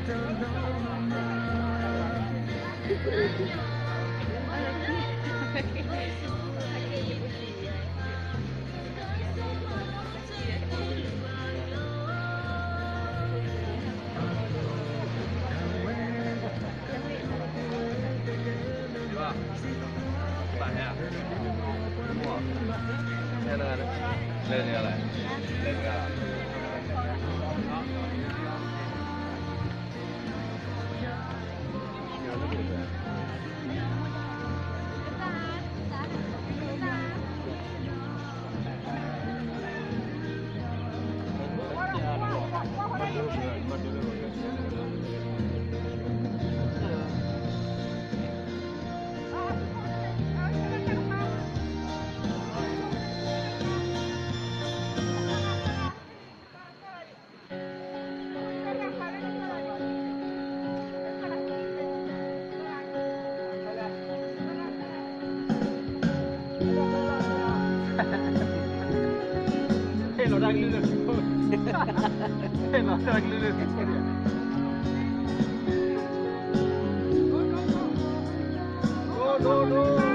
เล่นอะไรเล่นอะไรHello, đang lưu được thôi. Hello, đang lưu được thôi. Go, go, go.